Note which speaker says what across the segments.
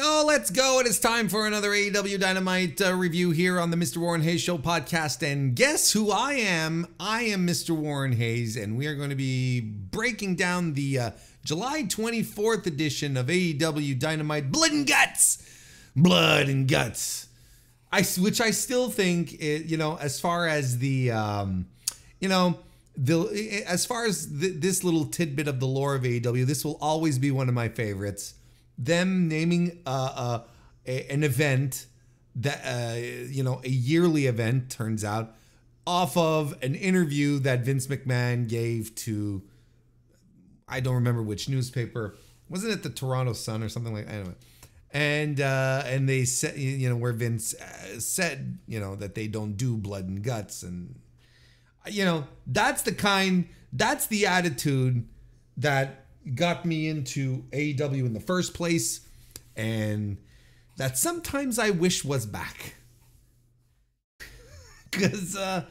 Speaker 1: Oh, let's go. It is time for another AEW Dynamite review here on the Mr. Warren Hayes Show podcast. And guess who I am? I am Mr. Warren Hayes, and we are going to be breaking down the July 24th edition of AEW Dynamite Blood and Guts. Blood and Guts. Which I still think, as far as the, as far as this little tidbit of the lore of AEW, this will always be one of my favorites. Them naming an event that a yearly event, turns out, off of an interview that Vince McMahon gave to, I don't remember which newspaper. Wasn't it the Toronto Sun or something like that? Anyway. And they said, where Vince said, that they don't do blood and guts, and that's the attitude that got me into AEW in the first place, and that sometimes I wish was back. Because I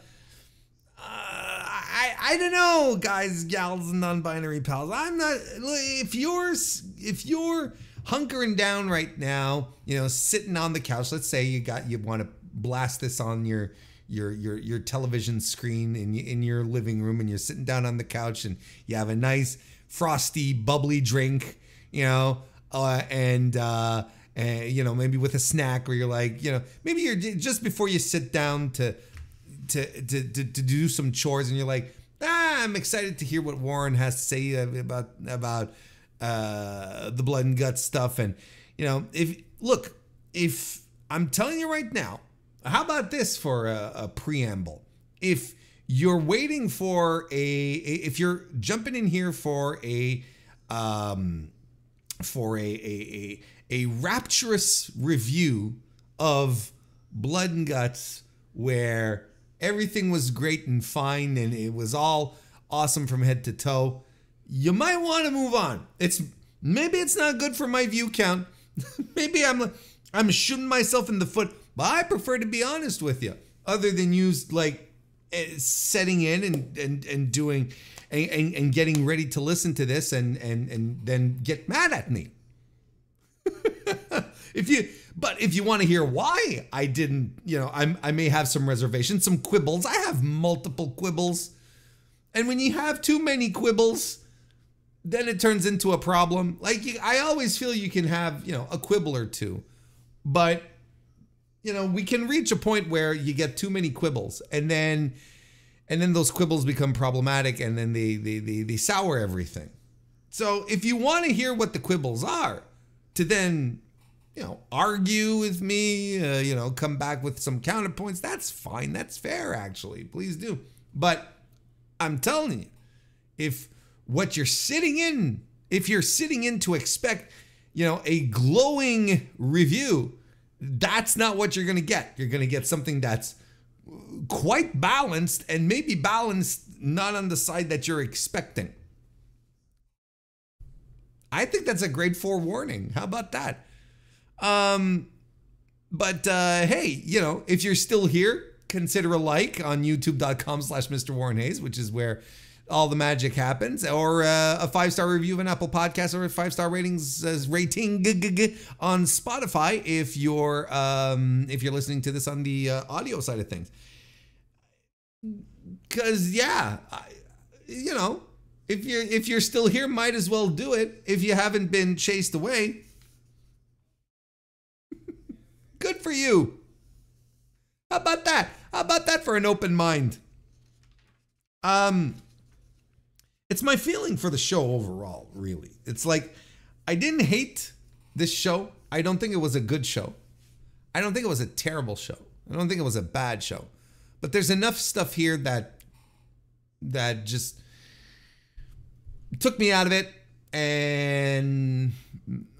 Speaker 1: don't know, guys, gals, and non-binary pals. I'm not. If you're hunkering down right now, sitting on the couch. Let's say you want to blast this on your television screen in your living room, and you're sitting down on the couch, and you have a nice frosty, bubbly drink, and maybe with a snack, where you're like, maybe you're just before you sit down to do some chores, and you're like, I'm excited to hear what Warren has to say about the blood and guts stuff. And if I'm telling you right now, how about this for a preamble? If you're waiting for if you're jumping in here for a rapturous review of Blood and Guts, where everything was great and fine and it was all awesome from head to toe, you might want to move on. Maybe it's not good for my view count. Maybe I'm shooting myself in the foot, but I prefer to be honest with you. Other than use setting in and doing and getting ready to listen to this and then get mad at me. If you want to hear why I didn't, I may have some reservations, some quibbles. I have multiple quibbles. And when you have too many quibbles, then it turns into a problem. I always feel you can have, a quibble or two, but we can reach a point where you get too many quibbles, and then those quibbles become problematic, and then they sour everything. So if you want to hear what the quibbles are, to then argue with me, come back with some counterpoints, that's fine. That's fair, actually. Please do. But I'm telling you, if you're sitting in to expect, a glowing review, that's not what you're going to get. You're going to get something that's quite balanced, and maybe balanced not on the side that you're expecting. I think that's a great forewarning. How about that? Hey, if you're still here, consider a like on youtube.com/MrWarrenHayes, which is where all the magic happens, or a 5-star review of an Apple Podcast, or a 5-star rating on Spotify if you're listening to this on the audio side of things. Because if you're still here, might as well do it. If you haven't been chased away, good for you. How about that? How about that for an open mind? It's my feeling for the show overall, really. It's like, I didn't hate this show. I don't think it was a good show. I don't think it was a terrible show. I don't think it was a bad show. But there's enough stuff here that just took me out of it and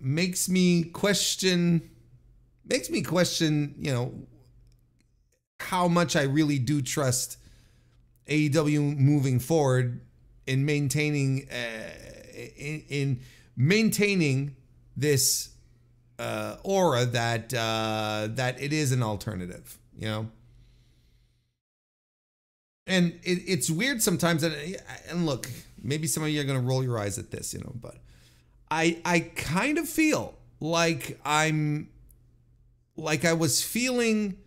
Speaker 1: makes me question, how much I really do trust AEW moving forward in maintaining this aura that it is an alternative, And it's weird sometimes, and look, maybe some of you are going to roll your eyes at this, but I kind of feel like I was feeling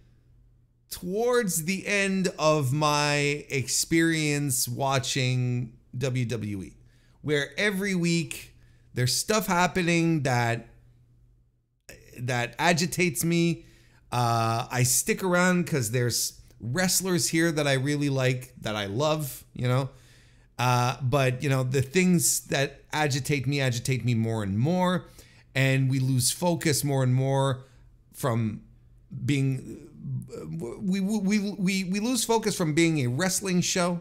Speaker 1: towards the end of my experience watching WWE, where every week there's stuff happening that agitates me. I stick around because there's wrestlers here that I really like, that I love, you know. But, you know, the things that agitate me more and more. And we lose focus more and more from being... We lose focus from being a wrestling show.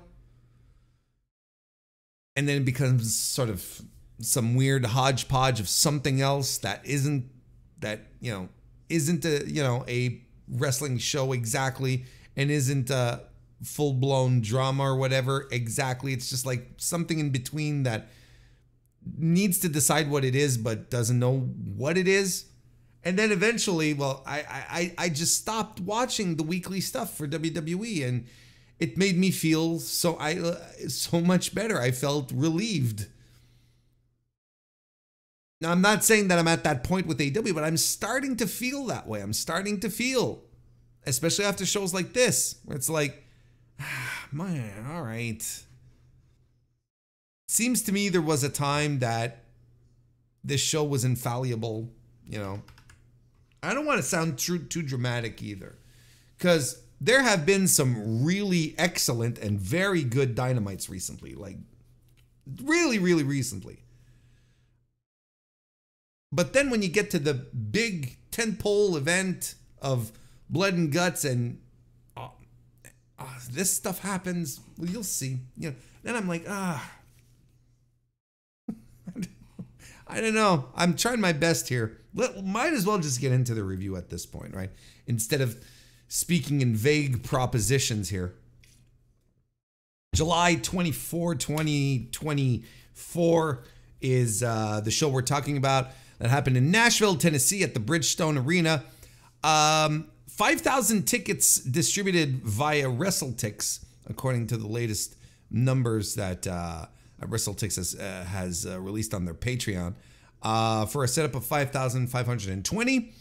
Speaker 1: And then it becomes sort of some weird hodgepodge of something else that isn't a wrestling show exactly, and isn't a full-blown drama or whatever exactly. It's just like something in between that needs to decide what it is but doesn't know what it is. And then eventually, well, I just stopped watching the weekly stuff for WWE, and it made me feel so much better. I felt relieved. Now, I'm not saying that I'm at that point with AEW, but I'm starting to feel that way. I'm starting to feel, especially after shows like this, where it's like, man, all right. Seems to me there was a time that this show was infallible, you know. I don't want to sound too dramatic either, because there have been some really excellent and very good Dynamites recently, like really, really recently. But then when you get to the big tentpole event of blood and guts and this stuff happens, well, you'll see. You know, then I'm like, I don't know. I'm trying my best here. Might as well just get into the review at this point, right? Instead of speaking in vague propositions here. July 24, 2024 is the show we're talking about. That happened in Nashville, Tennessee at the Bridgestone Arena. 5,000 tickets distributed via WrestleTix, according to the latest numbers that WrestleTix has released on their Patreon, for a setup of 5,520.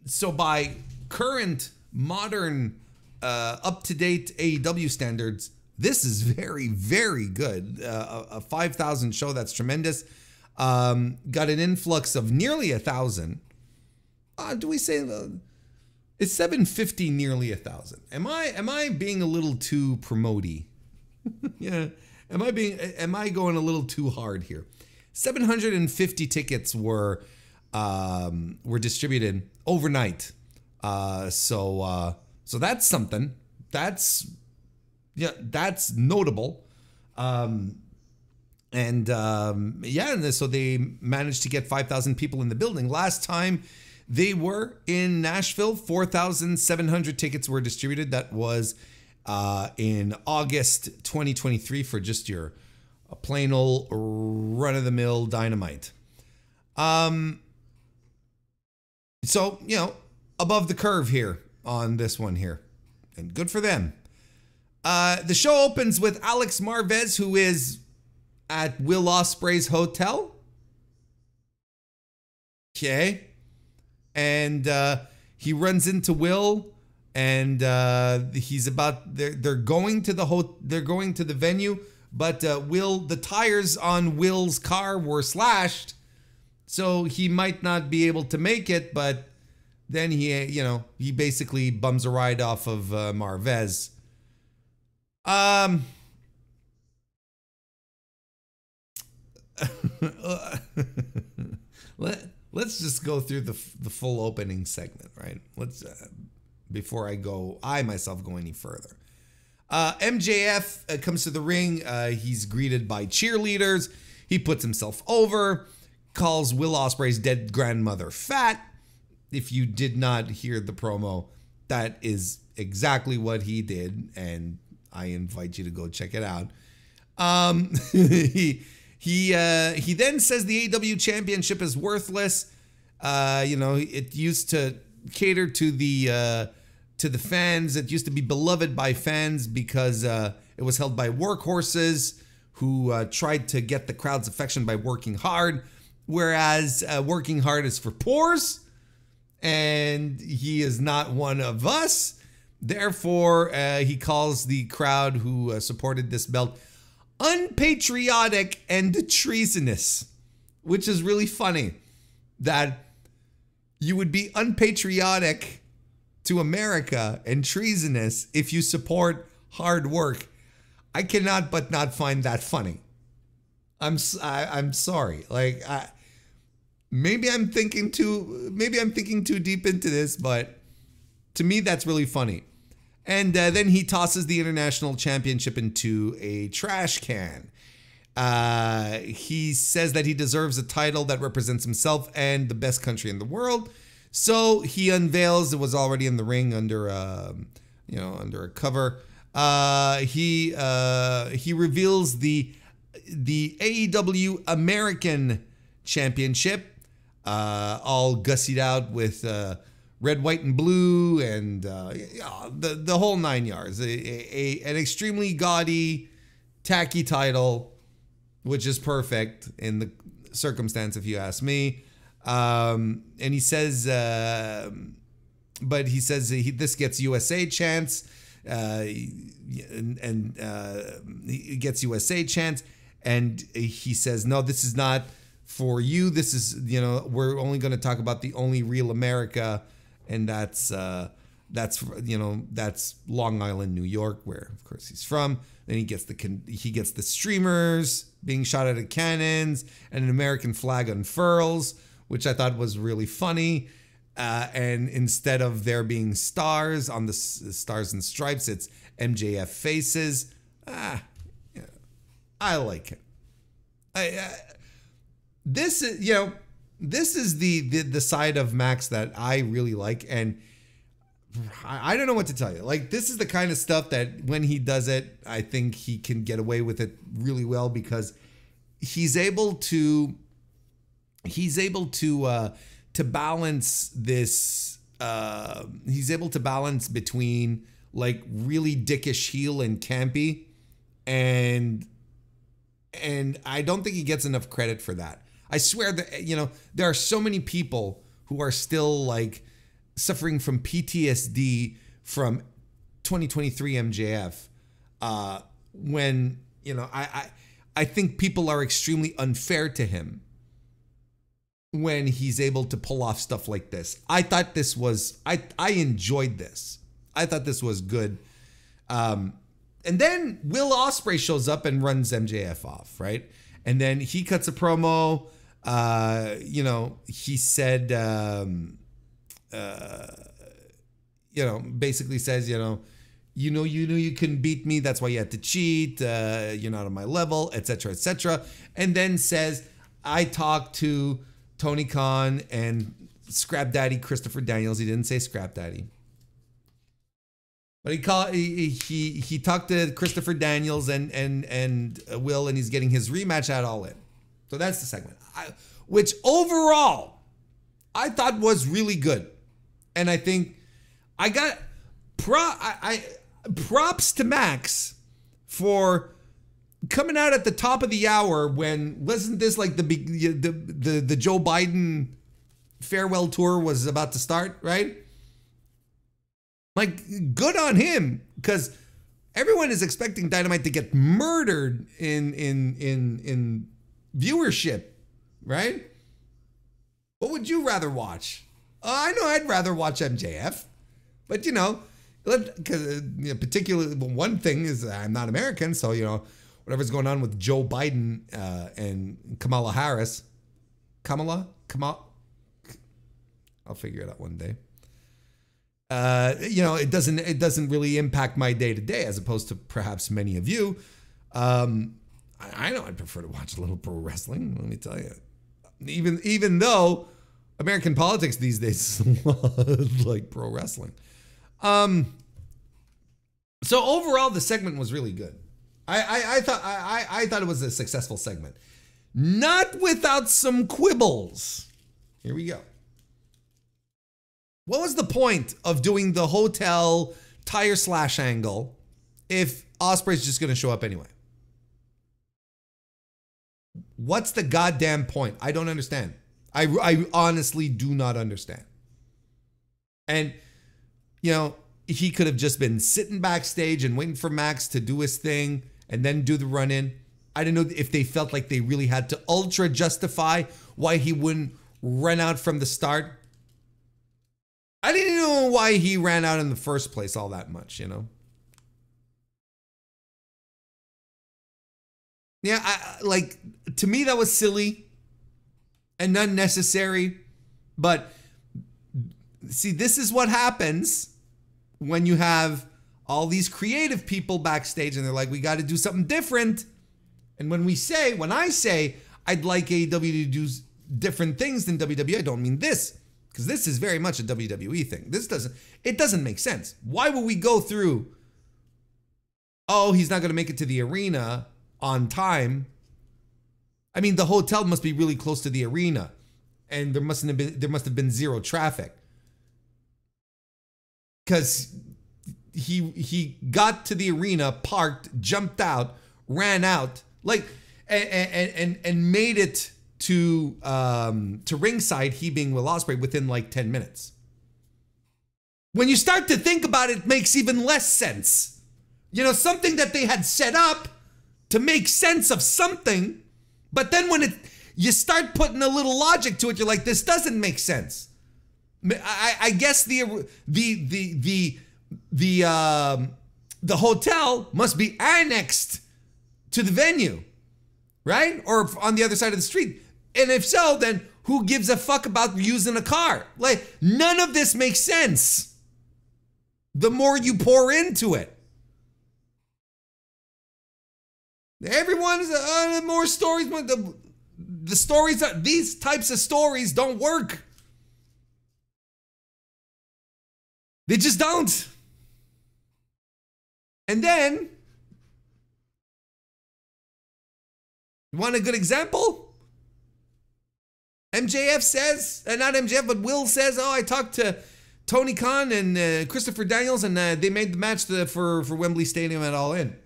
Speaker 1: So by current, modern, up-to-date AEW standards, this is very, very good. A 5,000 show, that's tremendous. Got an influx of nearly 1,000. Do we say it's 750, nearly 1,000? Am I being a little too promoty? Yeah. Am I going a little too hard here? 750 tickets were distributed overnight. So that's something. That's notable. So they managed to get 5,000 people in the building. Last time they were in Nashville, 4,700 tickets were distributed. That was in August 2023 for just your plain old run-of-the-mill Dynamite. So, you know, above the curve here on this one here. And good for them. The show opens with Alex Marvez, who is at Will Ospreay's hotel. Okay. And he runs into Will, and he's about they're going to the venue, but the tires on Will's car were slashed, so he might not be able to make it. But then he basically bums a ride off of Marvez. Let's just go through the full opening segment, right? Let's before I myself go any further. MJF comes to the ring. He's greeted by cheerleaders. He puts himself over, calls Will Ospreay's dead grandmother fat. If you did not hear the promo, that is exactly what he did, and I invite you to go check it out. He then says the AEW championship is worthless. It used to cater to the fans. It used to be beloved by fans because it was held by workhorses who tried to get the crowd's affection by working hard. whereas working hard is for poors, and he is not one of us. Therefore, he calls the crowd who supported this belt unpatriotic and treasonous, which is really funny that you would be unpatriotic to America and treasonous if you support hard work. I cannot but not find that funny. I'm sorry. Like, maybe I'm thinking too deep into this, but to me that's really funny. And then he tosses the International Championship into a trash can. He says that he deserves a title that represents himself and the best country in the world. So he unveils, it was already in the ring under under a cover. He reveals the AEW American Championship, all gussied out with red, white, and blue, and the whole 9 yards. An extremely gaudy, tacky title, which is perfect in the circumstance, if you ask me. And he says, this gets USA chance, and he gets USA chance, and he says, no, this is not for you. This is, we're only going to talk about the only real America. And that's Long Island, New York, where of course he's from. Then he gets the streamers being shot out of cannons, and an American flag unfurls, which I thought was really funny. And instead of there being stars on the stars and stripes, it's MJF faces. I like it. This is the side of Max that I really like, and I don't know what to tell you. Like, this is the kind of stuff that when he does it, I think he can get away with it really well, because he's able to balance this. He's able to balance between like really dickish heel and campy, and I don't think he gets enough credit for that. I swear that, there are so many people who are still like suffering from PTSD from 2023 MJF. When, I think people are extremely unfair to him when he's able to pull off stuff like this. I thought this was, I enjoyed this. I thought this was good. And then Will Ospreay shows up and runs MJF off, right? And then he cuts a promo. He said, basically says, you can beat me. That's why you had to cheat. You're not on my level, etc., etc. And then says, I talked to Tony Khan and Scrap Daddy Christopher Daniels. He didn't say Scrap Daddy, but he talked to Christopher Daniels and Will, and he's getting his rematch at All In. So that's the segment, which overall I thought was really good, and I think I got props to Max for coming out at the top of the hour. When wasn't this like the Joe Biden farewell tour was about to start, right? Like, good on him, because everyone is expecting Dynamite to get murdered in viewership, right? What would you rather watch? I know I'd rather watch MJF, but because particularly one thing is I'm not American, so whatever's going on with Joe Biden and Kamala Harris, Kamala, I'll figure it out one day. It doesn't really impact my day to day, as opposed to perhaps many of you. I know I'd prefer to watch a little pro wrestling. Let me tell you, even though American politics these days is like pro wrestling. So overall, the segment was really good. I thought it was a successful segment, not without some quibbles. Here we go. What was the point of doing the hotel tire slash angle if Ospreay's just going to show up anyway? What's the goddamn point? I don't understand. I honestly do not understand. And, you know, he could have just been sitting backstage and waiting for Max to do his thing and then do the run-in. I don't know if they felt like they really had to ultra justify why he wouldn't run out from the start. I didn't know why he ran out in the first place all that much, you know? Yeah, like, to me, that was silly and unnecessary. But, see, this is what happens when you have all these creative people backstage and they're like, we got to do something different. And when I say I'd like AEW to do different things than WWE, I don't mean this. Because this is very much a WWE thing. It doesn't make sense. Why would we go through, oh, he's not going to make it to the arena on time? I mean, the hotel must be really close to the arena, and there must have been zero traffic. Because he got to the arena, parked, jumped out, ran out, like, and made it to ringside, he being Will Ospreay, within like 10 minutes. When you start to think about it, it makes even less sense. You know, something that they had set up to make sense of something, but then when you start putting a little logic to it, you're like, this doesn't make sense. I guess the hotel must be annexed to the venue, right? Or on the other side of the street. And if so, then who gives a fuck about using a car? Like, none of this makes sense. The more you pour into it. Everyone's more stories. The stories, these types of stories don't work. They just don't. And then, you want a good example? MJF says, not MJF, but Will says, oh, I talked to Tony Khan and Christopher Daniels, and they made the match for Wembley Stadium at All In.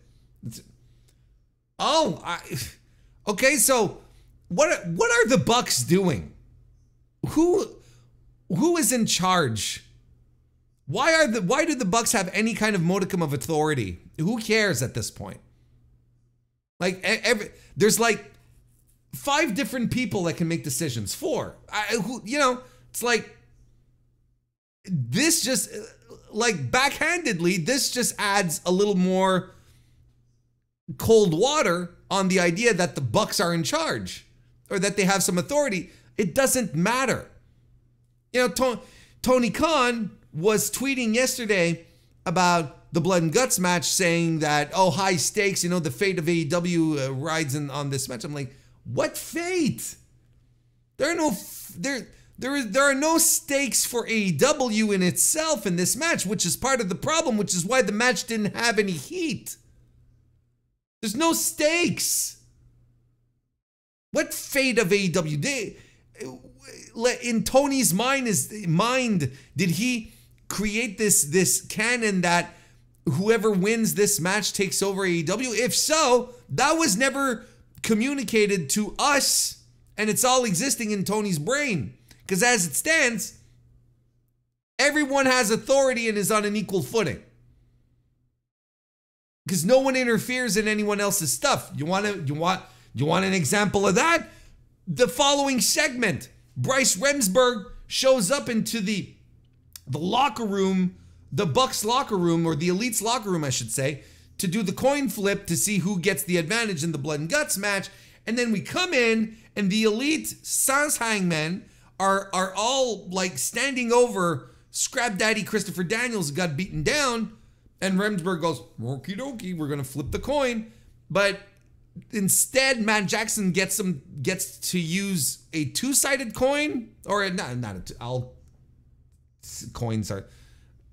Speaker 1: Okay, so what are the Bucks doing? Who is in charge? Why do the Bucks have any kind of modicum of authority? Who cares at this point? Like, there's like 5 different people that can make decisions. 4. You know, it's like, this just, like, backhandedly, this just adds a little more cold water on the idea that the Bucks are in charge or that they have some authority. It doesn't matter. You know, Tony Khan was tweeting yesterday about the Blood and Guts match, saying that, oh, high stakes, you know, the fate of AEW rides on this match. I'm like, what fate? There are no stakes for AEW in itself in this match, which is part of the problem, which is why the match didn't have any heat. There's no stakes. What fate of AEW? In Tony's mind, did he create this canon that whoever wins this match takes over AEW? If so, that was never communicated to us, and it's all existing in Tony's brain. Because as it stands, everyone has authority and is on an equal footing. Because no one interferes in anyone else's stuff. You want an example of that? The following segment, Bryce Remsburg shows up into the locker room, the Bucks locker room, or the Elite's locker room, I should say, to do the coin flip to see who gets the advantage in the Blood and Guts match. And then we come in, and the Elite Sans Hangmen are all like standing over Scrap Daddy Christopher Daniels, who got beaten down. And Remsburg goes, okie dokie, we're going to flip the coin. But instead, Matt Jackson gets to use a 2-sided coin, or coins are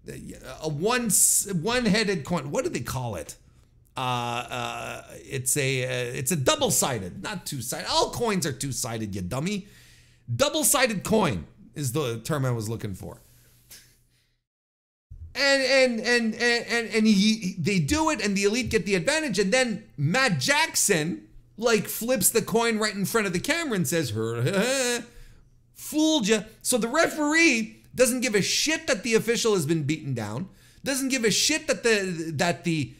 Speaker 1: a one-headed coin. What do they call it? It's a double-sided, not 2-sided. All coins are 2-sided, you dummy. Double-sided coin is the term I was looking for. And they do it, and the Elite get the advantage, and then Matt Jackson like flips the coin right in front of the camera and says, fooled you. So the referee doesn't give a shit that the official has been beaten down, doesn't give a shit that the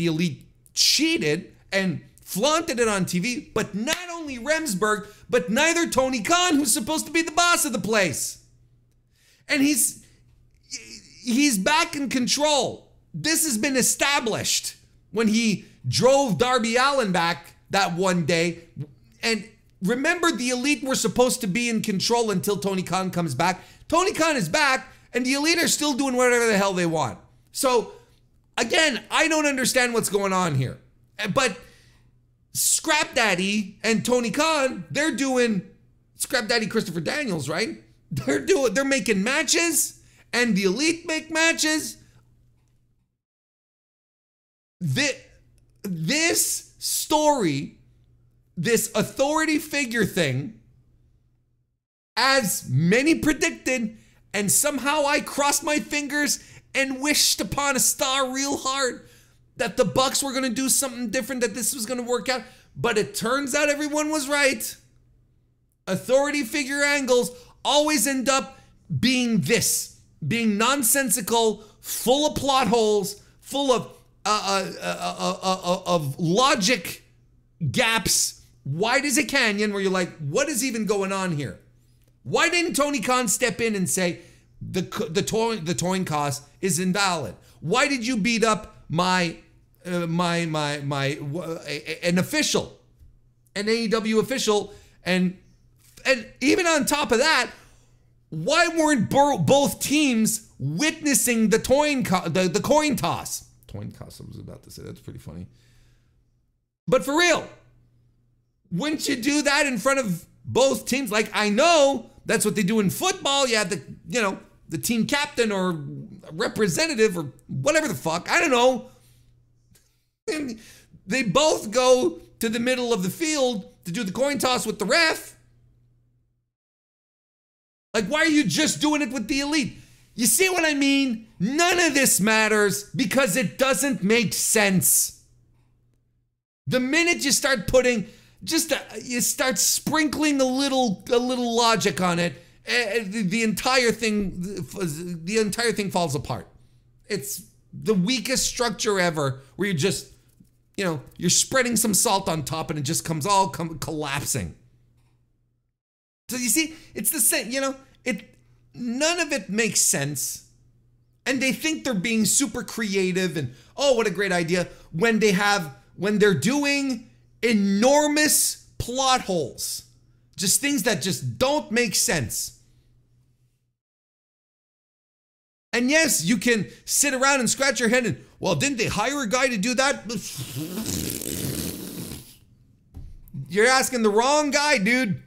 Speaker 1: elite cheated and flaunted it on TV, but not only Remsburg, but neither Tony Khan, who's supposed to be the boss of the place. And he's back in control. This has been established when he drove Darby Allin back that one day. And remember, the elite were supposed to be in control until Tony Khan comes back. Tony Khan is back, and the elite are still doing whatever the hell they want. So, again, I don't understand what's going on here. But Scrap Daddy and Tony Khan, they're doing Scrap Daddy Christopher Daniels, right? They're making matches, and the elite make matches. This story, this authority figure thing, as many predicted, and somehow I crossed my fingers and wished upon a star real hard that the Bucks were going to do something different, that this was going to work out. But it turns out everyone was right. Authority figure angles always end up being nonsensical, full of plot holes, full of logic gaps, wide as a canyon, where you're like, what is even going on here? Why didn't Tony Khan step in and say the towing cost is invalid? Why did you beat up an official, an AEW official, and even on top of that, why weren't both teams witnessing the coin toss? Coin toss, I was about to say. That's pretty funny. But for real, wouldn't you do that in front of both teams? Like, I know that's what they do in football. You have the team captain or representative or whatever the fuck. I don't know. And they both go to the middle of the field to do the coin toss with the ref. Like, why are you just doing it with the elite? You see what I mean? None of this matters because it doesn't make sense. The minute you start putting, you start sprinkling a little logic on it, the entire thing falls apart. It's the weakest structure ever, where you just, you're spreading some salt on top and it just comes all collapsing. So you see, it's the same, none of it makes sense. And they think they're being super creative and, oh, what a great idea, when they're doing enormous plot holes. Just things that just don't make sense. And yes, you can sit around and scratch your head and, well, didn't they hire a guy to do that? You're asking the wrong guy, dude.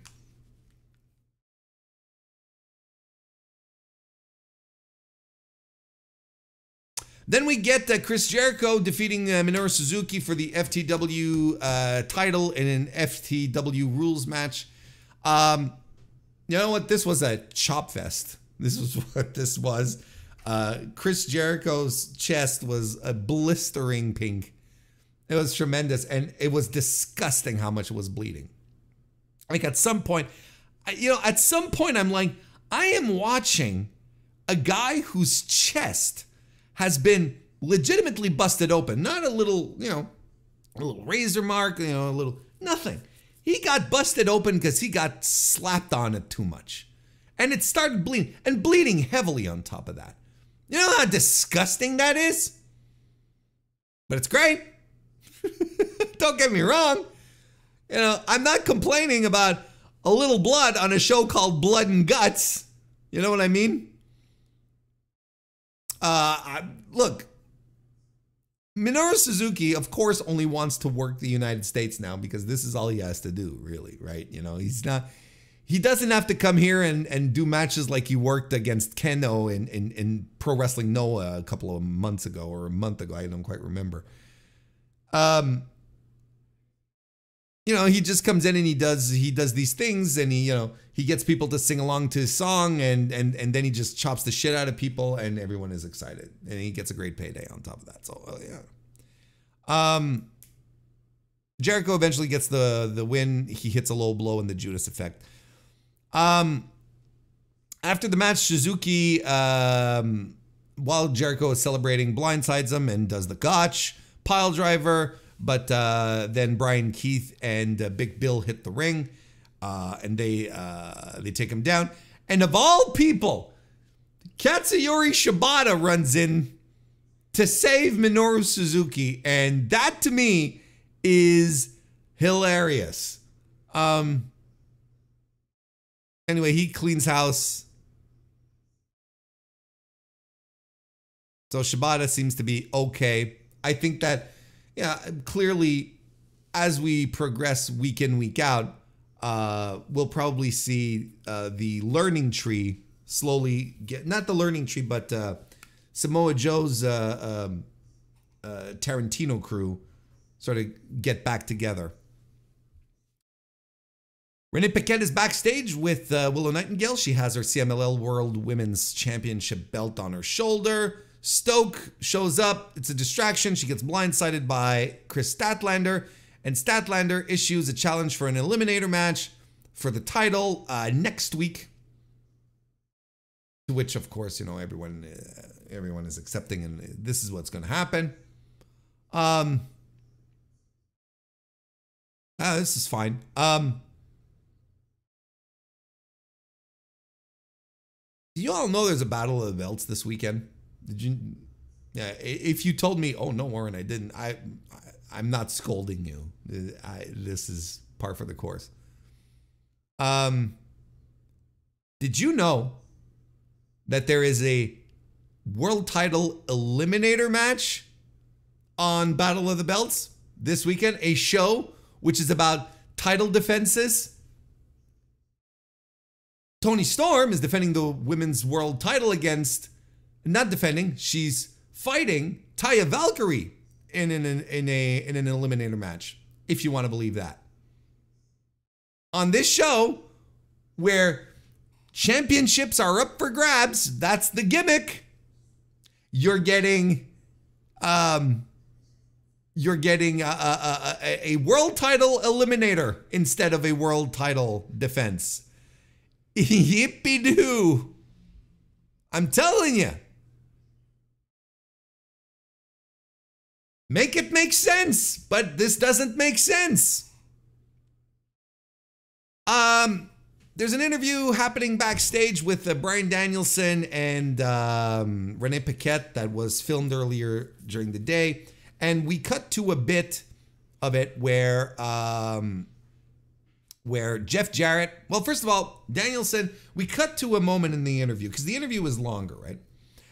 Speaker 1: Then we get Chris Jericho defeating Minoru Suzuki for the FTW title in an FTW rules match. You know what? This was a chop fest. This was what this was. Chris Jericho's chest was a blistering pink. It was tremendous, and it was disgusting how much it was bleeding. Like at some point, I'm like, I am watching a guy whose chest has been legitimately busted open. Not a little, a little razor mark, a little, nothing. He got busted open because he got slapped on it too much. And it started bleeding, and bleeding heavily on top of that. You know how disgusting that is? But it's great. Don't get me wrong. I'm not complaining about a little blood on a show called Blood and Guts. You know what I mean? Look, Minoru Suzuki, of course, only wants to work the United States now because this is all he has to do, really, right? He doesn't have to come here and do matches like he worked against Keno in Pro Wrestling Noah a couple of months ago or a month ago. I don't quite remember. He just comes in and he does these things, and he gets people to sing along to his song, and then he just chops the shit out of people, and everyone is excited, and he gets a great payday on top of that. So yeah. Jericho eventually gets the win. He hits a low blow in the Judas effect. After the match, Suzuki, while Jericho is celebrating, blindsides him and does the gotch pile driver. But then Brian Keith and Big Bill hit the ring, and they take him down. And of all people, Katsuyori Shibata runs in to save Minoru Suzuki, and that to me is hilarious. Anyway, he cleans house. So Shibata seems to be okay. I think that, yeah, clearly as we progress week in, week out, we'll probably see the learning tree slowly get, not the learning tree, but Samoa Joe's Tarantino crew sort of get back together. Renee Paquette is backstage with Willow Nightingale. She has her CMLL World Women's Championship belt on her shoulder. Stoke shows up. It's a distraction. She gets blindsided by Chris Statlander. And Statlander issues a challenge for an eliminator match for the title next week. To which, of course, you know, everyone is accepting, and this is what's going to happen. This is fine. Do you all know there's a Battle of the Belts this weekend? Did you? Yeah. If you told me, oh no, Warren, I didn't. I'm not scolding you. This is par for the course. Did you know that there is a world title eliminator match on Battle of the Belts this weekend? A show which is about title defenses. Toni Storm is defending the women's world title against, not defending, she's fighting Taya Valkyrie in an eliminator match, if you want to believe that. On this show, where championships are up for grabs, that's the gimmick. You're getting a world title eliminator instead of a world title defense. Yippee-doo. I'm telling you. Make it make sense, but this doesn't make sense. There's an interview happening backstage with Bryan Danielson and Renee Paquette that was filmed earlier during the day. And we cut to a bit of it where Jeff Jarrett, well, first of all, Danielson, we cut to a moment in the interview, because the interview was longer, right?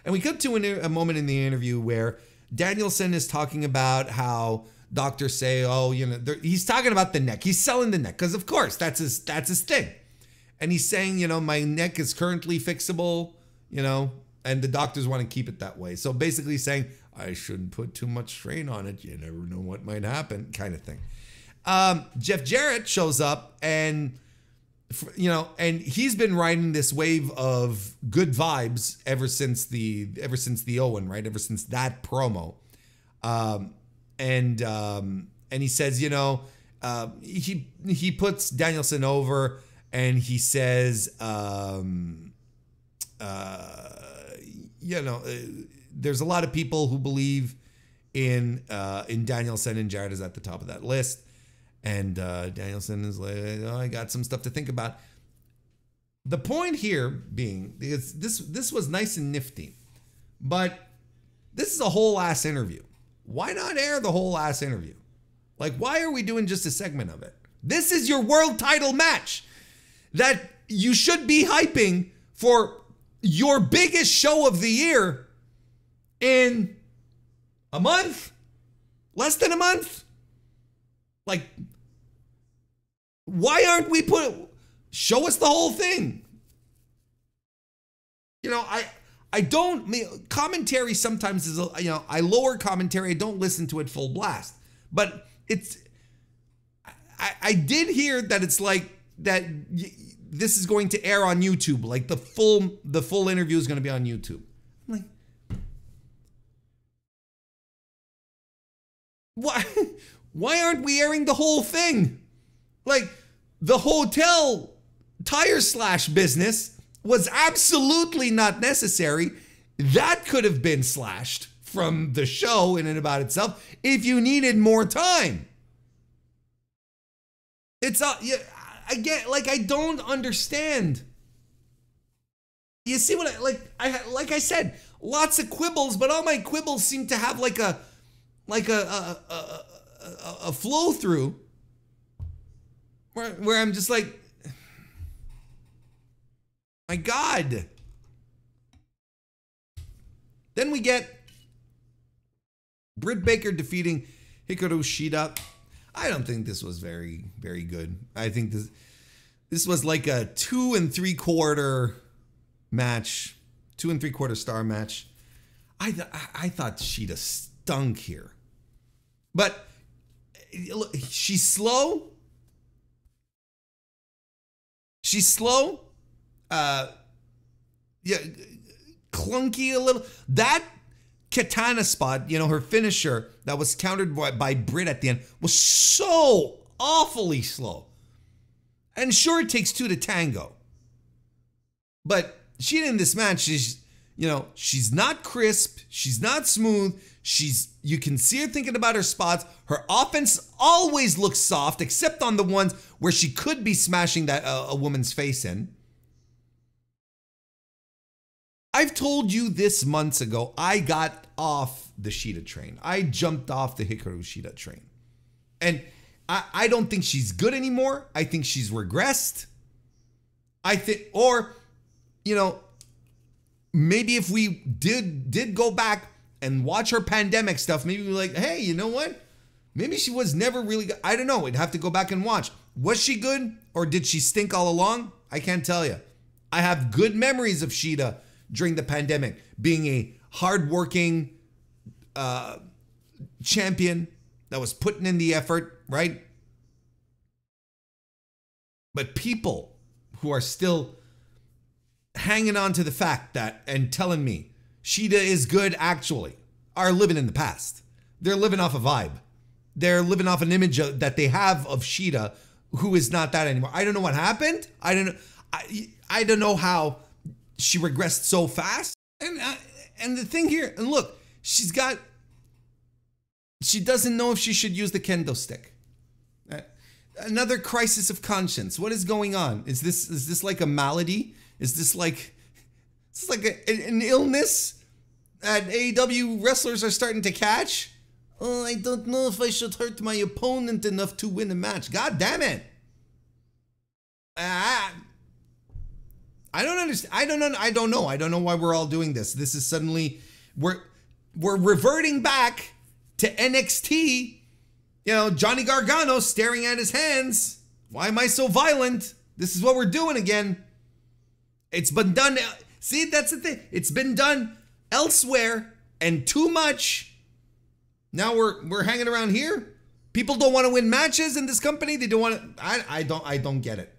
Speaker 1: And we cut to a moment in the interview where Danielson is talking about how doctors say, oh, you know, he's talking about the neck. He's selling the neck, because of course, that's his thing. And he's saying, you know, my neck is currently fixable, you know, and the doctors want to keep it that way. So basically saying, I shouldn't put too much strain on it. You never know what might happen, kind of thing. Jeff Jarrett shows up, and you know, and he's been riding this wave of good vibes ever since the Owen, right? Ever since that promo, and he says, you know, he puts Danielson over, and he says, you know, there's a lot of people who believe in Danielson, and Jarrett is at the top of that list. And Danielson is like, oh, I got some stuff to think about. The point here being, because this was nice and nifty, but this is a whole ass interview. Why not air the whole ass interview? Like, why are we doing just a segment of it? This is your world title match that you should be hyping for your biggest show of the year in a month, less than a month. Like, why aren't we show us the whole thing? You know, commentary sometimes is, you know, I lower commentary. I don't listen to it full blast, but I did hear that it's like that this is going to air on YouTube. Like the full interview is going to be on YouTube. I'm like, Why aren't we airing the whole thing? Like, the hotel tire slash business was absolutely not necessary. That could have been slashed from the show in and about itself if you needed more time. It's yeah, again, like, I don't understand. You see what like I said, lots of quibbles, but all my quibbles seem to have like a flow through where I'm just like, my God. Then we get Britt Baker defeating Hikaru Shida. I don't think this was very, very good. I think this was like a 2 3/4 match, 2 3/4 star match. I thought Shida stunk here, but look, she's slow. She's slow. Yeah, clunky a little. That katana spot, you know, her finisher that was countered by Britt at the end was so awfully slow. And sure, it takes 2 to tango. But Shida in this match is, you know, she's not crisp. She's not smooth. You can see her thinking about her spots. Her offense always looks soft, except on the ones where she could be smashing that a woman's face in. I've told you this months ago, I got off the Shida train. I jumped off the Hikaru Shida train. And I don't think she's good anymore. I think she's regressed. I think, or, you know, maybe if we did go back and watch her pandemic stuff, maybe we're like, hey, you know what? Maybe she was never really good. I don't know. We'd have to go back and watch. Was she good or did she stink all along? I can't tell you. I have good memories of Shida during the pandemic, being a hardworking champion that was putting in the effort, right? But people who are still hanging on to the fact that and telling me Shida is good actually are living in the past. They're living off a vibe. They're living off an image that they have of Shida who is not that anymore. I don't know what happened. I don't know how she regressed so fast. And the thing here, and look, she doesn't know if she should use the kendo stick. Another crisis of conscience. What is going on? Is this like a malady? Is this like an illness that AEW wrestlers are starting to catch? Oh, I don't know if I should hurt my opponent enough to win a match. God damn it. I don't understand. I don't know. I don't know why we're all doing this. This is suddenly, we're reverting back to NXT. You know, Johnny Gargano staring at his hands. Why am I so violent? This is what we're doing again. It's been done. See, that's the thing. It's been done elsewhere and too much. Now we're hanging around here. People don't want to win matches in this company. They don't want to. I don't get it.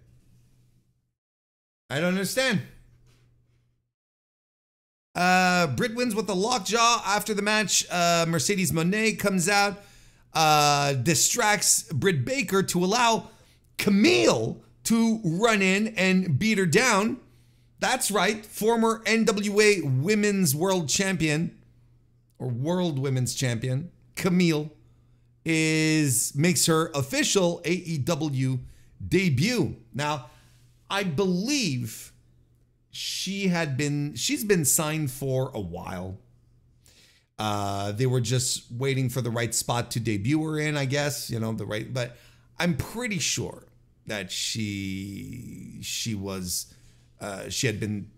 Speaker 1: I don't understand. Britt wins with the lockjaw after the match. Mercedes Mone comes out, distracts Britt Baker to allow Kamille to run in and beat her down. That's right, former NWA Women's World Champion, or World Women's Champion, Kamille, makes her official AEW debut. Now, I believe she's been signed for a while. They were just waiting for the right spot to debut her in, I guess, you know, but I'm pretty sure that she had been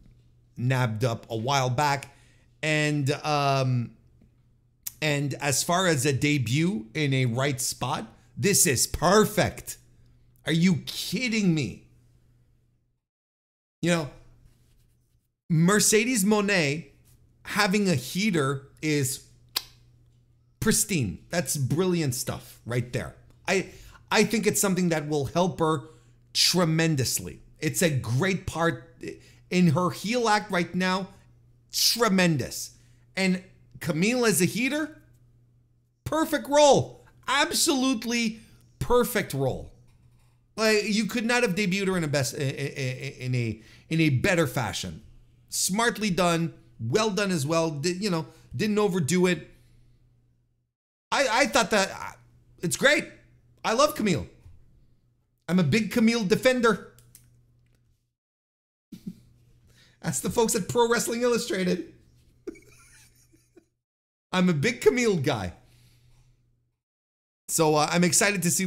Speaker 1: nabbed up a while back. And as far as a debut in a right spot, this is perfect. Are you kidding me? You know, Mercedes Mone having a heater is pristine. That's brilliant stuff right there. I think it's something that will help her tremendously. It's a great part in her heel act right now. Tremendous. And Kamille as a heater, perfect role. Absolutely perfect role. Like, you could not have debuted her in a better fashion. Smartly done, well done as well. Didn't overdo it. I thought that it's great. I love Kamille. I'm a big Kamille defender. That's the folks at Pro Wrestling Illustrated. I'm a big Kamille guy. So I'm excited to see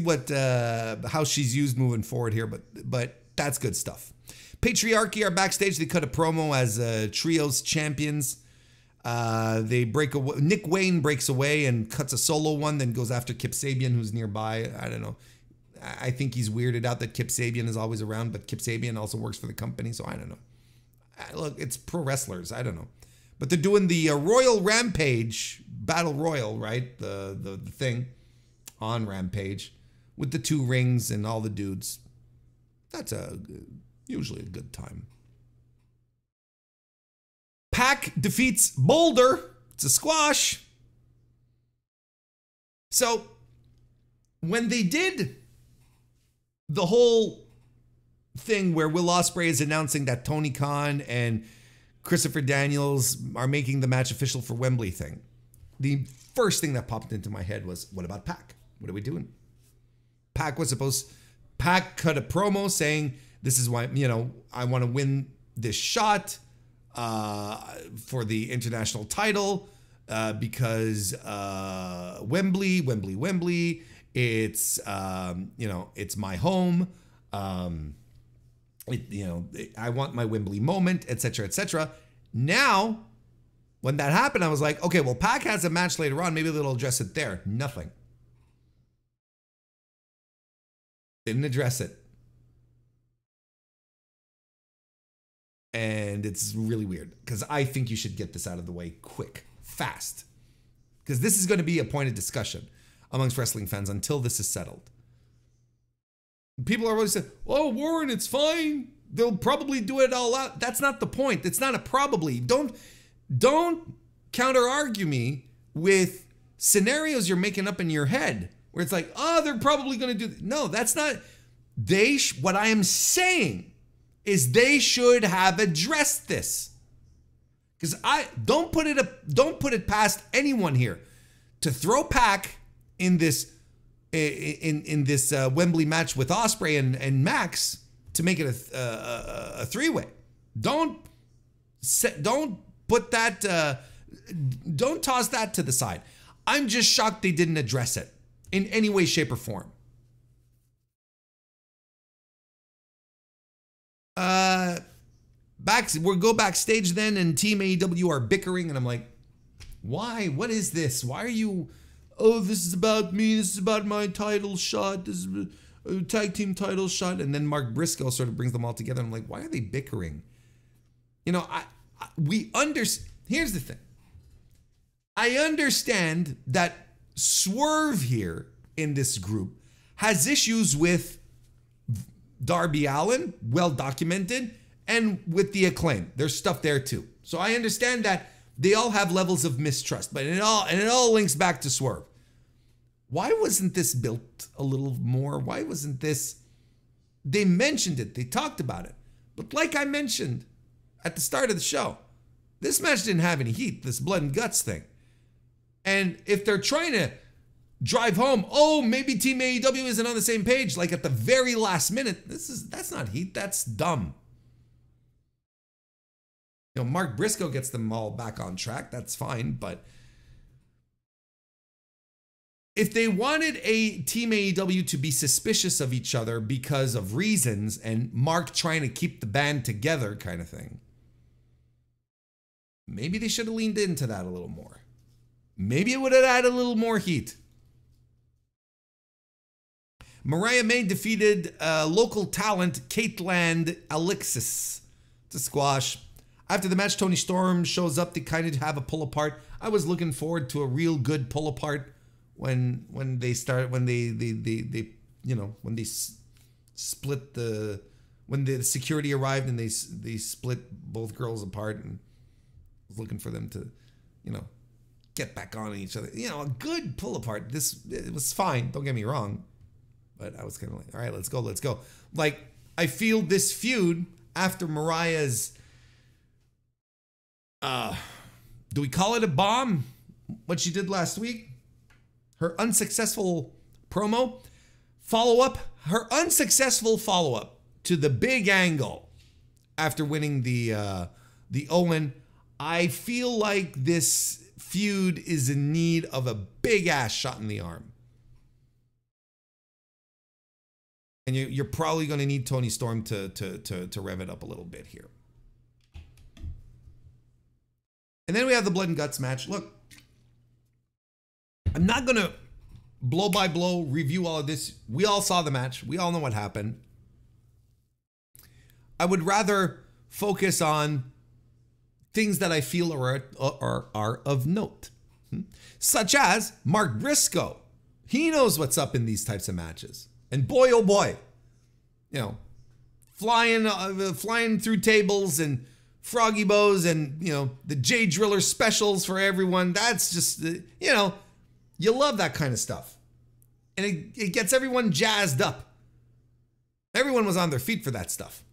Speaker 1: how she's used moving forward here, but that's good stuff. Patriarchy are backstage. They cut a promo as trios champions. They break away. Nick Wayne breaks away and cuts a solo one, then goes after Kip Sabian, who's nearby. I don't know. I think he's weirded out that Kip Sabian is always around, but Kip Sabian also works for the company, so I don't know. Look, it's pro wrestlers. I don't know. But they're doing the Royal Rampage Battle Royal, right? The thing on Rampage with the 2 rings and all the dudes. That's usually a good time. Pac defeats Boulder. It's a squash. So when they did the whole thing where Will Ospreay is announcing that Tony Khan and Christopher Daniels are making the match official for Wembley thing, the first thing that popped into my head was, what about Pac? What are we doing? Pac cut a promo saying, this is why, I want to win this shot for the international title because Wembley, it's, it's my home. I want my Wembley moment, etc., etc. Now, when that happened, I was like, okay, well, Pac has a match later on. Maybe they'll address it there. Nothing. Didn't address it. And it's really weird because I think you should get this out of the way quick, fast. Because this is going to be a point of discussion amongst wrestling fans until this is settled. People are always saying, oh, Warren, it's fine. They'll probably do it all out. That's not the point. It's not a probably. Don't counter-argue me with scenarios you're making up in your head where it's like, oh, they're probably going to do. No, that's not. What I am saying is they should have addressed this. Because don't put it past anyone here to throw Pac in this Wembley match with Ospreay and Max to make it a 3-way. Don't put that. Don't toss that to the side. I'm just shocked they didn't address it in any way, shape, or form. We'll go backstage then, and Team AEW are bickering, and I'm like, why? What is this? Why are you? Oh, this is about me. This is about my title shot. This is a tag team title shot. And then Mark Briscoe sort of brings them all together. I'm like, why are they bickering? Here's the thing. I understand that Swerve here in this group has issues with Darby Allin, well documented, and with the Acclaim. There's stuff there too. So I understand that they all have levels of mistrust, but it all links back to Swerve. Why wasn't this built a little more? Why wasn't this? They mentioned it. They talked about it. But like I mentioned at the start of the show, this match didn't have any heat, this blood and guts thing. And if they're trying to drive home, oh, maybe Team AEW isn't on the same page, like at the very last minute, that's not heat, that's dumb. Mark Briscoe gets them all back on track, that's fine, but if they wanted a Team AEW to be suspicious of each other because of reasons and Mark trying to keep the band together kind of thing, maybe they should have leaned into that a little more. Maybe it would have added a little more heat. Mariah May defeated local talent Kaitland Alexis to squash. After the match, Toni Storm shows up to kind of have a pull apart. I was looking forward to a real good pull apart when the security arrived and they split both girls apart, and I was looking for them to, get back on each other. You know, a good pull apart. It was fine. Don't get me wrong. But I was kind of like, all right, let's go, let's go. Like, I feel this feud after Mariah's, do we call it a bomb? What she did last week? Her unsuccessful promo? Follow-up? Her unsuccessful follow-up to the big angle after winning the Owen. I feel like this feud is in need of a big-ass shot in the arm. And you're probably going to need Toni Storm to rev it up a little bit here. And then we have the blood and guts match. Look, I'm not going to blow by blow review all of this. We all saw the match. We all know what happened. I would rather focus on things that I feel are of note. Such as Mark Briscoe. He knows what's up in these types of matches. And boy, oh boy, you know, flying through tables and froggy bows and, you know, the J Driller specials for everyone. That's just, you know, you love that kind of stuff. And it gets everyone jazzed up. Everyone was on their feet for that stuff.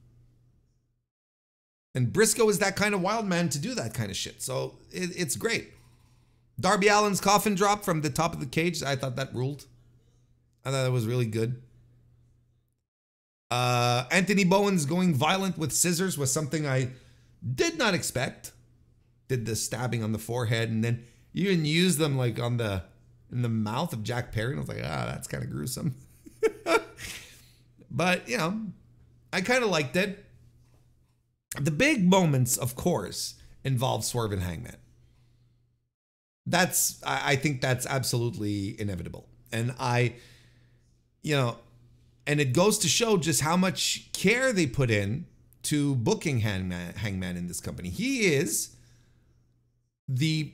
Speaker 1: And Briscoe is that kind of wild man to do that kind of shit. So it's great. Darby Allin's coffin drop from the top of the cage. I thought that ruled. I thought that was really good. Anthony Bowen's going violent with scissors was something I did not expect. Did the stabbing on the forehead and then even used them like in the mouth of Jack Perry. And I was like, that's kind of gruesome. But, you know, I kind of liked it. The big moments, of course, involve Swerve and Hangman. I think that's absolutely inevitable. And you know, and it goes to show just how much care they put in to booking Hangman in this company. He is the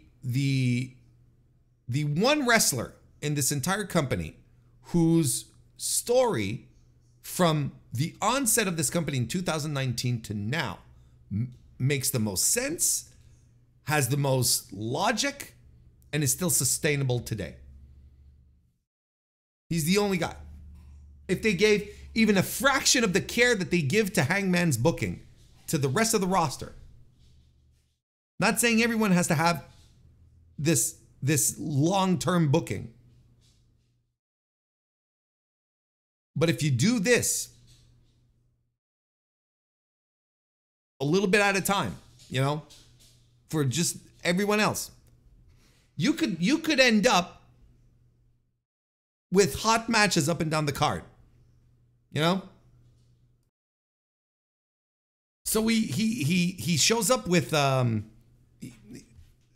Speaker 1: one wrestler in this entire company whose story from the onset of this company in 2019 to now makes the most sense, has the most logic, and is still sustainable today. He's the only guy. If they gave even a fraction of the care that they give to Hangman's booking to the rest of the roster, not saying everyone has to have this long-term booking, but if you do this a little bit at a time, you know, for just everyone else, you could end up with hot matches up and down the card, you know. So he shows up with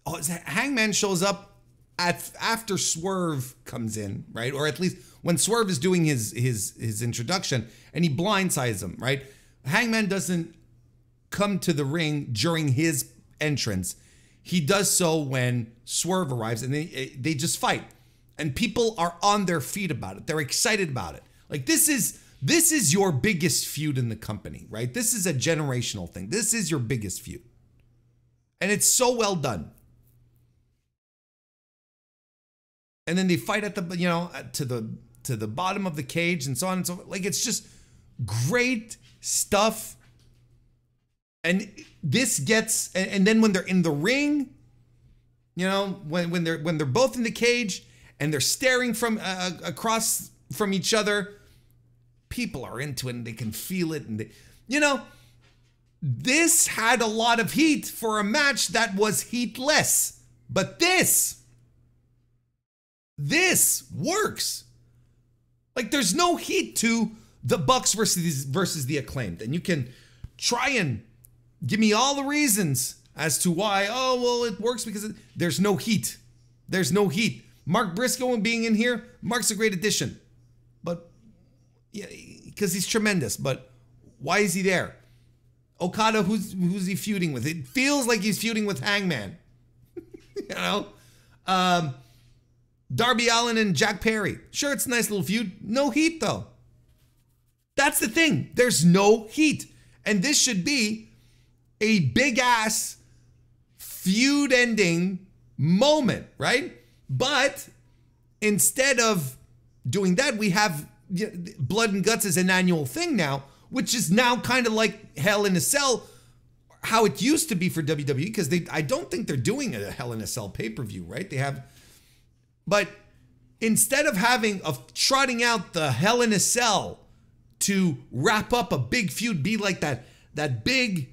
Speaker 1: Hangman shows up after Swerve comes in, right? Or at least when Swerve is doing his introduction, and he blindsides him, right? Hangman doesn't come to the ring during his entrance. He does so when Swerve arrives, and they just fight. And people are on their feet about it. They're excited about it. Like, this is your biggest feud in the company, right? This is a generational thing. This is your biggest feud. And it's so well done. And then they fight at the, you know, to the bottom of the cage and so on and so forth. Like, it's just great stuff. And this gets, and then when they're in the ring, you know, when they're both in the cage and they're staring from across from each other, people are into it and they can feel it. And you know, this had a lot of heat for a match that was heatless, but this works. Like, there's no heat to the Bucks versus the Acclaimed, and you can try and give me all the reasons as to why. Oh, well, it works because there's no heat. There's no heat. Mark Briscoe being in here, Mark's a great addition, but yeah, because he's tremendous. But why is he there? Okada, who's he feuding with? It feels like he's feuding with Hangman. You know, Darby Allin and Jack Perry. Sure, it's a nice little feud. No heat though. That's the thing. There's no heat, and this should be a big ass feud ending moment, right? But instead of doing that, we have Blood and Guts as an annual thing now, which is now kind of like Hell in a Cell, how it used to be for WWE, because I don't think they're doing a Hell in a Cell pay-per-view, right? But instead of trotting out the Hell in a Cell to wrap up a big feud, be like that big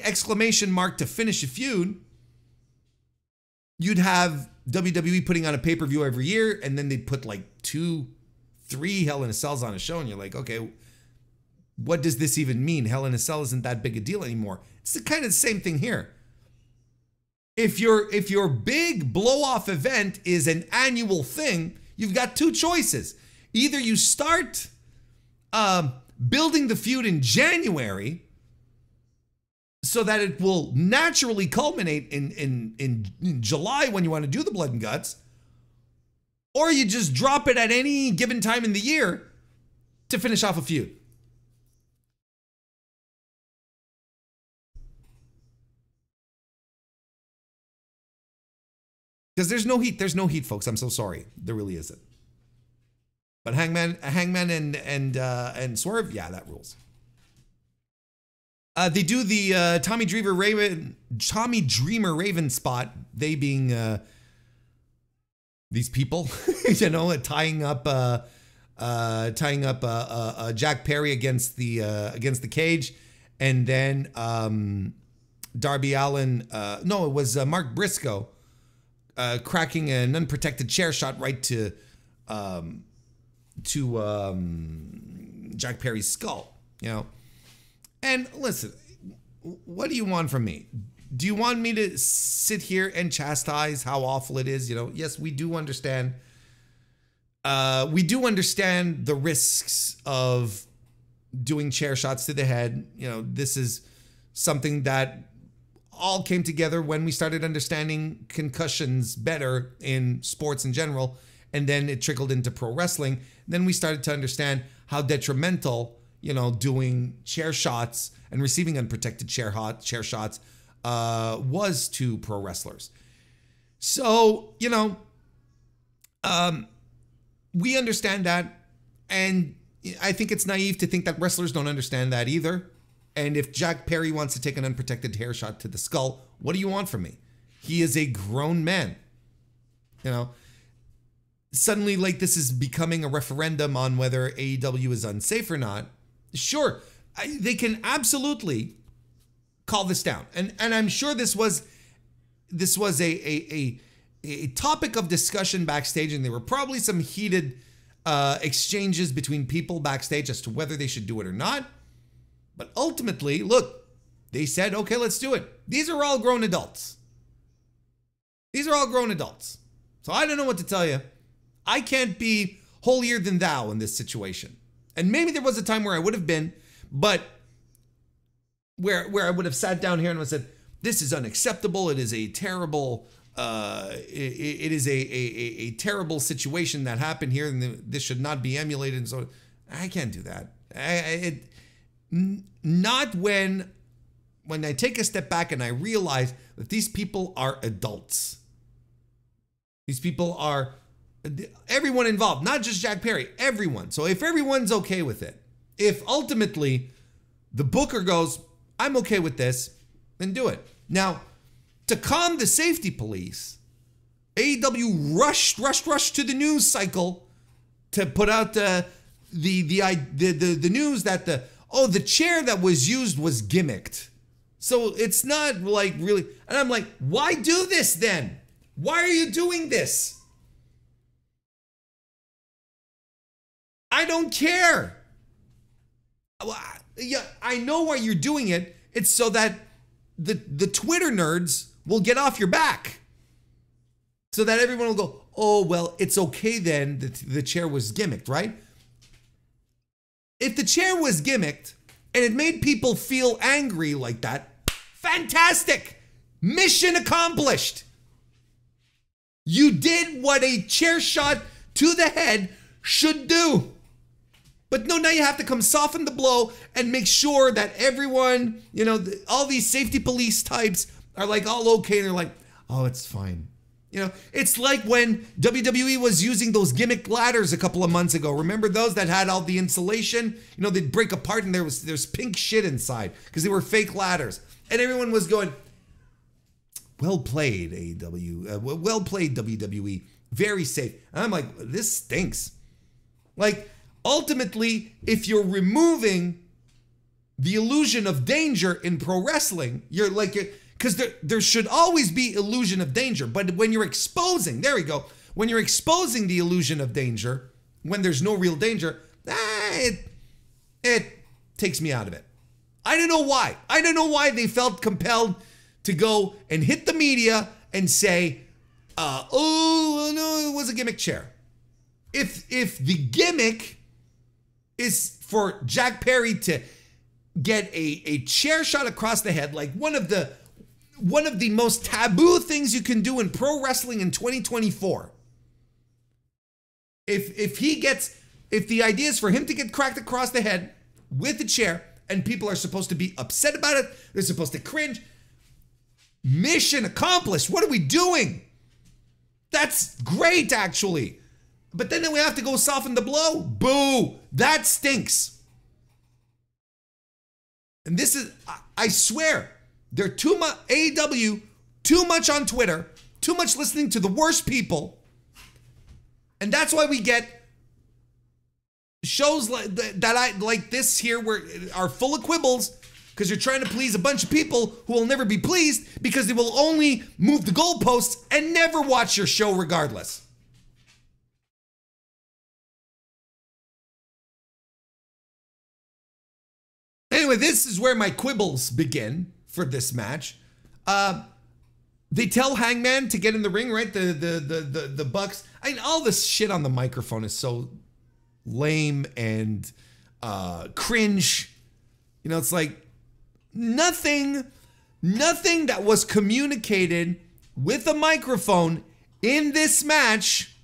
Speaker 1: exclamation mark to finish a feud, you'd have WWE putting on a pay-per-view every year, and then they'd put like 2-3 Hell in a Cells on a show, and you're like, okay, what does this even mean? Hell in a Cell isn't that big a deal anymore. It's kind of the same thing here. If your big blow-off event is an annual thing, you've got two choices. Either you start building the feud in January so that it will naturally culminate in July when you want to do the Blood and Guts, or you just drop it at any given time in the year to finish off a feud. Because there's no heat, folks. I'm so sorry. There really isn't. But Hangman and Swerve, yeah, that rules. They do the Tommy Dreamer Raven spot. They being these people, tying up Jack Perry against the cage, and then Darby Allin. No, it was Mark Briscoe. Cracking an unprotected chair shot right to Jack Perry's skull, And listen, what do you want from me? Do you want me to sit here and chastise how awful it is? Yes, we do understand. We do understand the risks of doing chair shots to the head. This is something that all came together when we started understanding concussions better in sports in general, and then it trickled into pro wrestling. Then we started to understand how detrimental, doing chair shots and receiving unprotected chair shots was to pro wrestlers. So, we understand that, and I think it's naive to think that wrestlers don't understand that either. And if Jack Perry wants to take an unprotected hair shot to the skull, what do you want from me? He is a grown man. Suddenly, like, this is becoming a referendum on whether AEW is unsafe or not. Sure, they can absolutely call this down. And I'm sure this was a topic of discussion backstage, and there were probably some heated exchanges between people backstage as to whether they should do it or not. But ultimately, look, they said, okay, let's do it. These are all grown adults. So I don't know what to tell you. I can't be holier than thou in this situation. And maybe there was a time where I would have been, but where I would have sat down here and said, this is unacceptable. It is a terrible, it is a terrible situation that happened here, and this should not be emulated. And so I can't do that. Not when I take a step back and I realize that these people are adults. These people are everyone involved, not just Jack Perry, everyone. So if everyone's okay with it, if ultimately the booker goes, I'm okay with this, then do it. Now, to calm the safety police, AEW rushed to the news cycle to put out the news that the chair that was used was gimmicked. So it's not like really, and I'm like, why do this then? Why are you doing this? I don't care. Yeah, I know why you're doing it. It's so that the Twitter nerds will get off your back. So that everyone will go, oh, well, it's okay then that the chair was gimmicked, right? If the chair was gimmicked and it made people feel angry like that, fantastic. Mission accomplished. You did what a chair shot to the head should do. But no, now you have to come soften the blow and make sure that everyone, all these safety police types are like all okay. And they're like, oh, it's fine. You know, it's like when WWE was using those gimmick ladders a couple of months ago. Remember those that had all the insulation? You know, they'd break apart and there's pink shit inside because they were fake ladders. And everyone was going, well played, AEW. Well played, WWE. Very safe. And I'm like, this stinks. Like, ultimately, if you're removing the illusion of danger in pro wrestling, you're like... Because there should always be illusion of danger. But when you're exposing, there we go. When you're exposing the illusion of danger, when there's no real danger, it takes me out of it. I don't know why. I don't know why they felt compelled to go and hit the media and say, oh, no, it was a gimmick chair. If the gimmick is for Jack Perry to get a chair shot across the head, like one of the most taboo things you can do in pro wrestling in 2024. If the idea is for him to get cracked across the head with a chair and people are supposed to be upset about it, they're supposed to cringe. Mission accomplished. What are we doing? That's great, actually. But then we have to go soften the blow. Boo. That stinks. And this is, I swear, they're too much, AEW, too much on Twitter, too much listening to the worst people. And that's why we get shows like this here where are full of quibbles because you're trying to please a bunch of people who will never be pleased because they will only move the goalposts and never watch your show regardless. Anyway, this is where my quibbles begin for this match. They tell Hangman to get in the ring, right? The Bucks. I mean, all this shit on the microphone is so lame and cringe. You know, it's like nothing that was communicated with a microphone in this match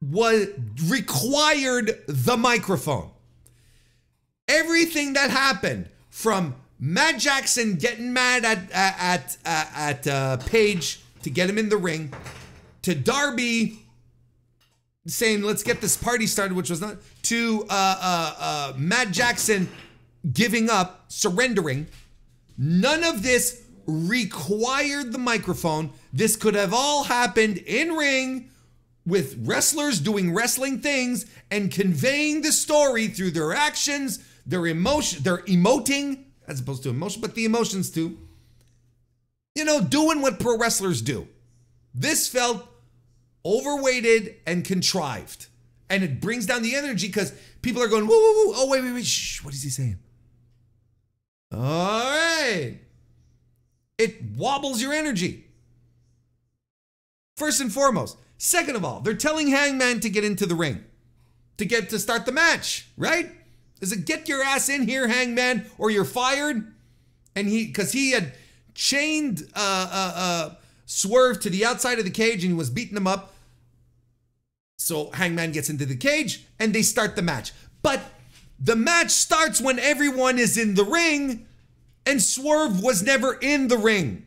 Speaker 1: required the microphone. Everything that happened from Matt Jackson getting mad at Paige to get him in the ring, to Darby saying, let's get this party started, which was not, to Matt Jackson giving up, surrendering. None of this required the microphone. This could have all happened in ring with wrestlers doing wrestling things and conveying the story through their actions, their emotion, their emoting, as opposed to emotion, but the emotions too. You know, doing what pro wrestlers do. This felt overweighted and contrived. And it brings down the energy because people are going, woo, woo, woo. Oh, wait, shh, what is he saying? All right. It wobbles your energy. First and foremost. Second of all, they're telling Hangman to get into the ring. To start the match, right? Is it get your ass in here, Hangman, or you're fired? And because he had chained Swerve to the outside of the cage and he was beating him up. So Hangman gets into the cage and they start the match. But the match starts when everyone is in the ring and Swerve was never in the ring.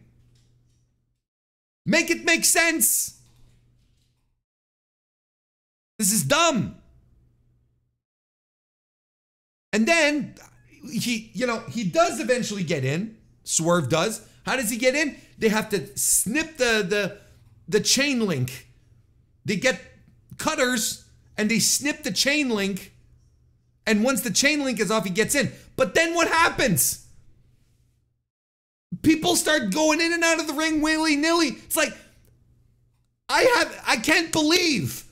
Speaker 1: Make it make sense. This is dumb. And then he does eventually get in. Swerve does. How does he get in? They have to snip the chain link. They get cutters and they snip the chain link. And once the chain link is off, he gets in. But then what happens? People start going in and out of the ring willy-nilly. It's like, I can't believe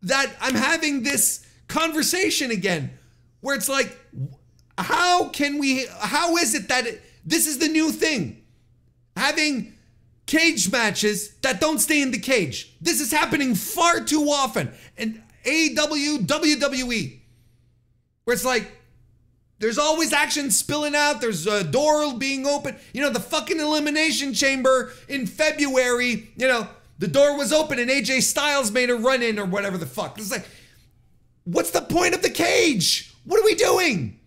Speaker 1: that I'm having this conversation again. Where it's like, how is it that this is the new thing? Having cage matches that don't stay in the cage. This is happening far too often. And AEW, WWE, where it's like, there's always action spilling out. There's a door being open. You know, the fucking Elimination Chamber in February, you know, the door was open and AJ Styles made a run in or whatever the fuck. It's like, what's the point of the cage? What are we doing?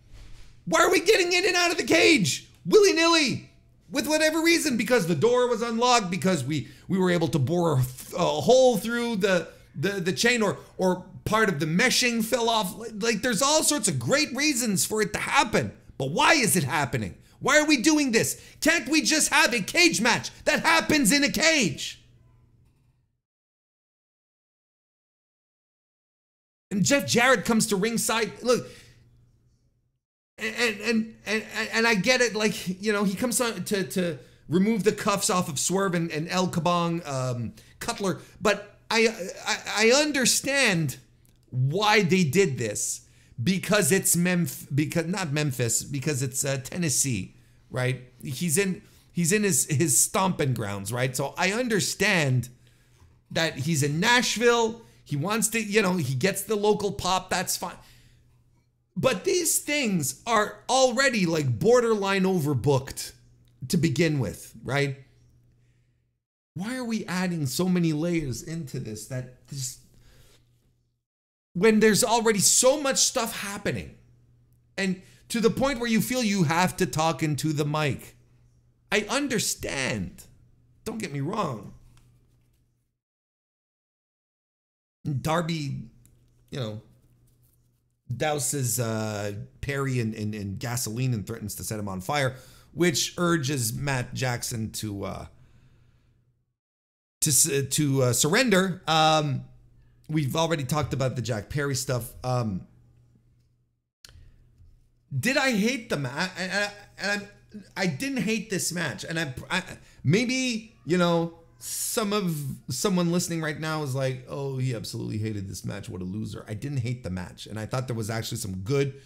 Speaker 1: Why are we getting in and out of the cage? Willy-nilly. with whatever reason, because the door was unlocked, because we were able to bore a hole through the chain, or part of the meshing fell off. Like, there's all sorts of great reasons for it to happen. But why is it happening? Why are we doing this? Can't we just have a cage match that happens in a cage? And Jeff Jarrett comes to ringside. Look, and I get it. Like, you know, he comes on to remove the cuffs off of Swerve and El Kabong Cutler. But I understand why they did this, because it's not Memphis, because it's Tennessee, right? He's in his stomping grounds, right? So I understand that he's in Nashville. He wants to, you know, he gets the local pop. That's fine. But these things are already like borderline overbooked to begin with, right? Why are we adding so many layers into this when there's already so much stuff happening, and to the point where you feel you have to talk into the mic? I understand. Don't get me wrong. Darby, you know, douses Perry in gasoline and threatens to set him on fire, which urges Matt Jackson to surrender. We've already talked about the Jack Perry stuff. Did I hate the match? I didn't hate this match, and I maybe, you know, someone listening right now is like, oh, he absolutely hated this match. What a loser. I didn't hate the match, and I thought there was actually some good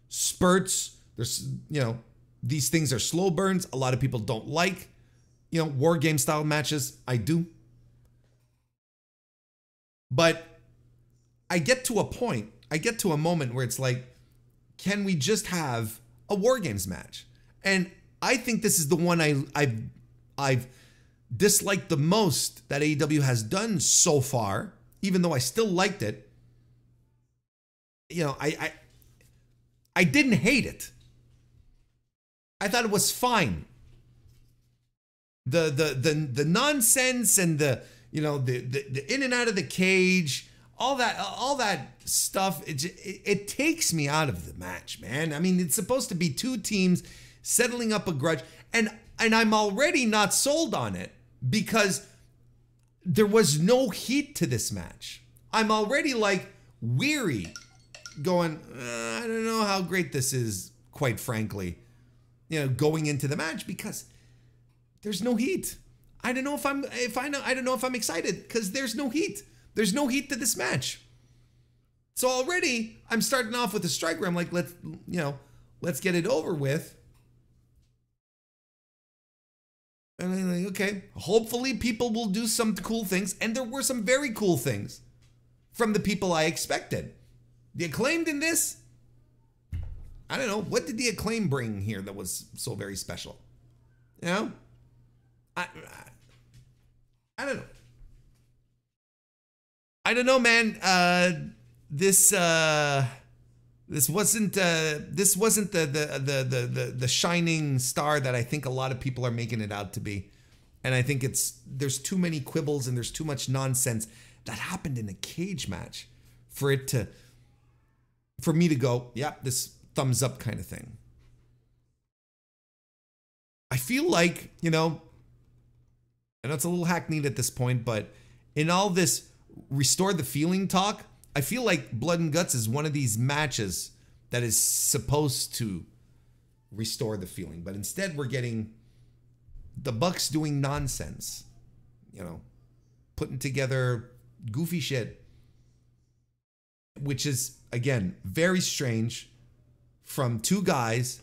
Speaker 1: spurts. There's, you know, these things are slow burns. A lot of people don't like, you know, war game style matches. I do. But I get to a point, I get to a moment where it's like, can we just have a war games match? And I think this is the one I've disliked the most that AEW has done so far, even though I still liked it. You know, I didn't hate it. I thought it was fine. The nonsense and the, you know, the in and out of the cage, all that stuff, it takes me out of the match, man. I mean, it's supposed to be two teams settling up a grudge, and I'm already not sold on it because there was no heat to this match. I'm already like weary, going, I don't know how great this is, quite frankly, you know, going into the match, because there's no heat. I don't know if I'm excited, because there's no heat. There's no heat to this match. So already I'm starting off with a strike where I'm like, let's get it over with. And I'm like, okay, hopefully people will do some cool things. And there were some very cool things from the people I expected. The Acclaimed in this, I don't know, what did the Acclaim bring here that was so very special? You know? I don't know. I don't know, man. This wasn't the shining star that I think a lot of people are making it out to be. And I think there's too many quibbles and there's too much nonsense that happened in a cage match for me to go, yeah, this thumbs up kind of thing. I feel like, you know, I know it's a little hackneyed at this point, but in all this restore the feeling talk, I feel like Blood and Guts is one of these matches that is supposed to restore the feeling, but instead we're getting the Bucks doing nonsense, you know, putting together goofy shit, which is, again, very strange from two guys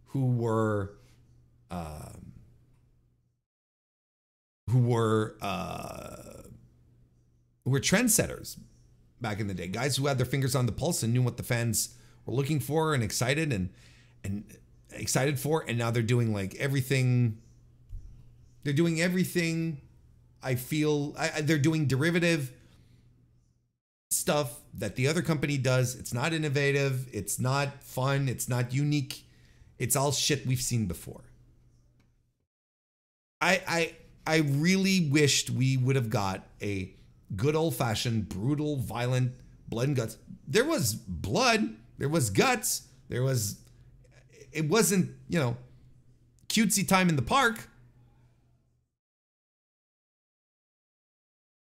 Speaker 1: who were trendsetters back in the day, guys who had their fingers on the pulse and knew what the fans were looking for and excited and excited for, and now they're doing like everything. They're doing everything. I feel they're doing derivative stuff that the other company does. It's not innovative. It's not fun. It's not unique. It's all shit we've seen before. I really wished we would have got a good old-fashioned, brutal, violent blood and guts. There was blood. There was guts. It wasn't, you know, cutesy time in the park.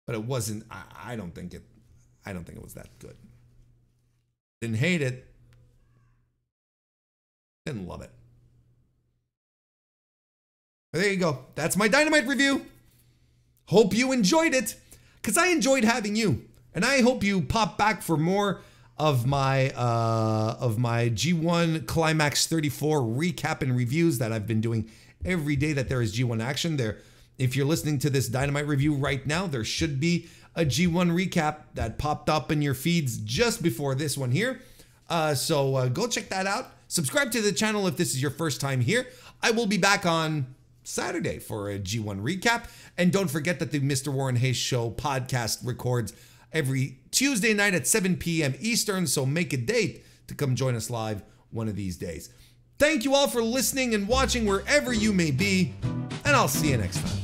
Speaker 1: But it wasn't, I don't think it was that good. Didn't hate it. Didn't love it. But there you go. That's my Dynamite review. Hope you enjoyed it, because I enjoyed having you. And I hope you pop back for more of my G1 Climax 34 recap and reviews that I've been doing every day that there is G1 action there. If you're listening to this Dynamite review right now, there should be a G1 recap that popped up in your feeds just before this one here. So go check that out. Subscribe to the channel if this is your first time here. I will be back on Saturday for a G1 recap. And don't forget that the Mr. Warren Hayes Show podcast records every Tuesday night at 7 p.m. Eastern. So make a date to come join us live one of these days. Thank you all for listening and watching wherever you may be, and I'll see you next time.